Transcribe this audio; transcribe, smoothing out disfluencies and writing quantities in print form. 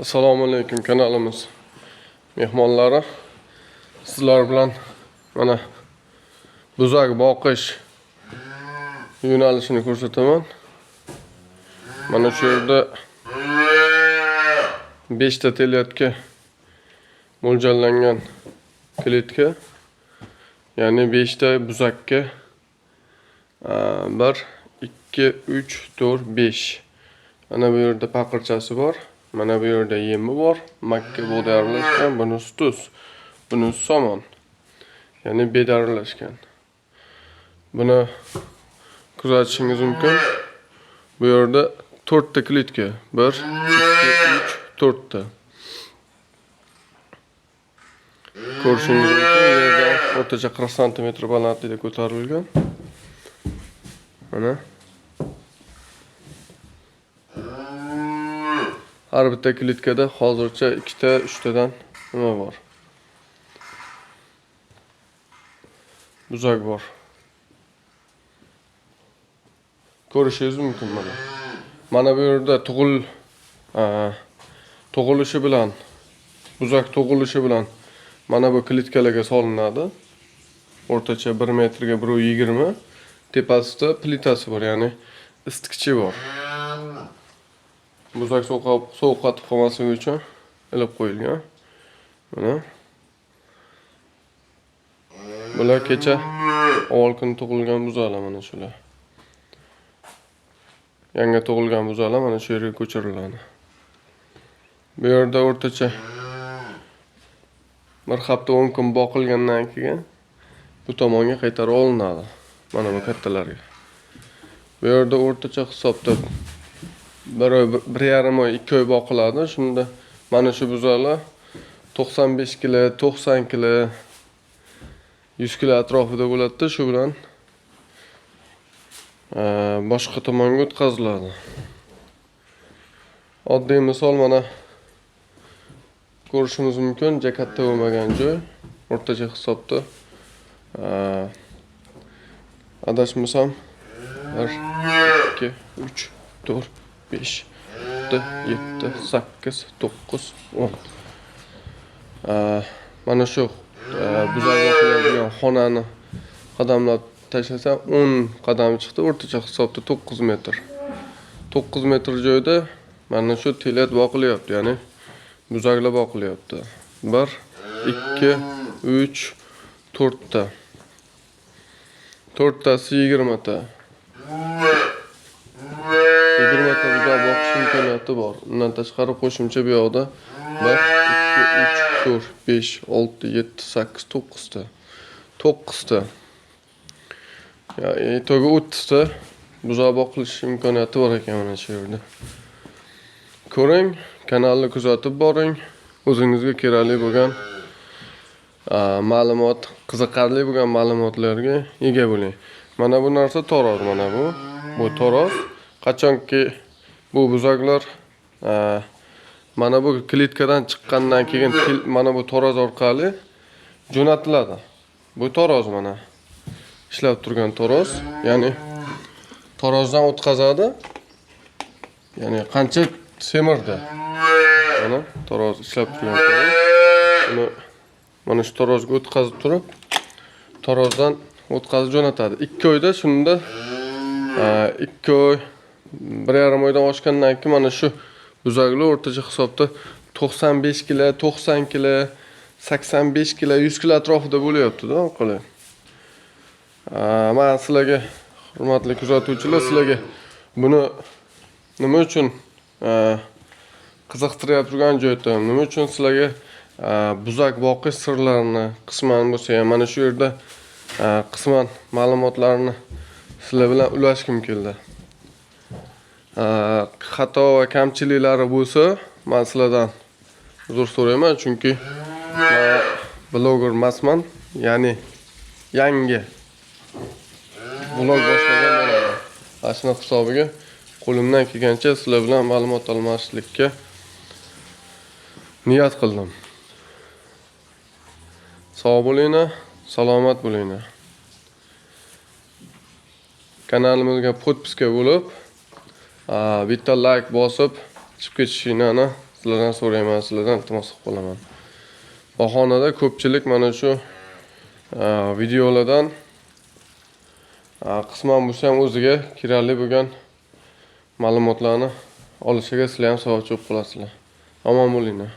Assalomu alaykum kanalimiz mehmonlari. Sizlar bilan mana buzak boqish yo'nalishini ko'rsataman. Mana shu yerda 5 ta telyatga mo'ljallangan klitka, ya'ni 5 ta buzakka 1 2 3 4 5. Mana bu yerda paqirchasi bor. Mana bu yerda yemi bor. Makka bug'doy aralashgan, bunisi tuz, bunisi somon. Ya'ni beda aralashgan. Buni kuzatishingiz mumkin. Bu yerda 4 ta klitka. 1 2 3 4 ta. Ko'rishingiz mumkin. Yerda o'rtacha 40 sm balandlikda ko'tarilgan. Mana har bitta klitkada hozircha 2 ta 3 tadan nima bor? Buzak bor. Ko'rishingiz mumkin mana. Mana bu yerda tug'ilishi bilan, buzak tug'ilishi bilan mana bu klitkalarga solinadi. O'rtacha 1 metrga 1.20. Tepasida plitasi bor, ya'ni isitgichi bor. Buzak sovuq qotib qolmasligi uchun ilib qo'yilgan. Mana. Bular kecha avval kun tug'ilgan buzaklar mana shular. Yangi tug'ilgan buzaklar mana shu yerga ko'chiriladi. Bu yerda o'rtacha 1 hafta 10 kun boqilgandan keyin bu tomonga qaytarib olinadi. Mana bu kattalarga. Bu yerda o'rtacha hisobda 1,5 oy 2 oy boqiladi. Shunda mana shu buzaklar 95 kg, 90 kg, 100 kg atrofida bo'ladi. Shu bilan boshqa tomonga o'tkaziladi. Oddiy misol mana ko'rishimiz mumkin, juda katta bo'lmagan joy. O'rtacha hisobda adashmasam 1 2 3 4 5 6 7 8 9 10. Mana shu buzak qo'yilgan xonani qadamlab tashlasam 10 qadam chiqdi. O'rtacha hisobda 9 metr. 9 metr joyda mana shu telyat boqilyapti, ya'ni buzaklar boqilyapti. 1 2 3 4 ta. 4 tasi 20 ta. 20 ta buzak boqish imkoniyati bor. Undan tashqari qo'shimcha bu yoqda 1 2 3 4 5 6 7 8 9 ta. 9 ta. Ya, to'g'ri 30 ta buzak boqilish imkoniyati bor ekan mana shu yerda. Ko'ring, kanalni kuzatib boring. O'zingizga kerakli bo'lgan ma'lumot, qiziqarli bo'lgan ma'lumotlarga ega bo'ling. Mana bu narsa taroz, mana bu. Bu taroz. Qachonki bu buzaklar mana bu klitkadan chiqqandan keyin mana bu taroz orqali jo'natiladi. Bu taroz mana. Ishlab turgan taroz, ya'ni tarozdan o'tkazadi. Ya'ni qancha semirdi. Mana taroz ishlab turgan taroz. Uni mana shu tarozga o'tkazib turib, tarozdan o'tkazib jo'natadi. 2 oyda shunda 2 oy 1,5 oydan oshgandan keyin mana shu buzaklar o'rtacha hisobda 95 kg, 90 kg, 85 kg, 100 kg atrofida bo'lyapti-da, orqali. Men sizlarga, hurmatli kuzatuvchilar, sizlarga buni nima uchun qiziqtirib turgan joyda, nima uchun sizlarga buzak boqish sirlarini qisman bo'lsa ham mana shu yerda qisman ma'lumotlarni sizlar bilan ulashgim keldi. Xato va kamchiliklari bo'lsa, men sizlardan uzr so'rayman, chunki men bloger emasman, ya'ni yangi vlog boshlagan bo'laman. Ashna hisobiga qo'limdan kelgancha sizlar bilan ma'lumot almashishlikka niyat qildim. Sog' bo'linglar, salomat bo'linglar. Kanalimizga podpiska bo'lib, bitta like bosib chiqib ketishinglarni sizlardan so'rayman, sizlardan iltimos qilib qolaman. Bahonada ko'pchilik mana shu videolardan qisman bo'lsa ham o'ziga kerakli bo'lgan ma'lumotlarni olishiga sizlar ham sababchi bo'lib qolasizlar. Omon bo'linglar.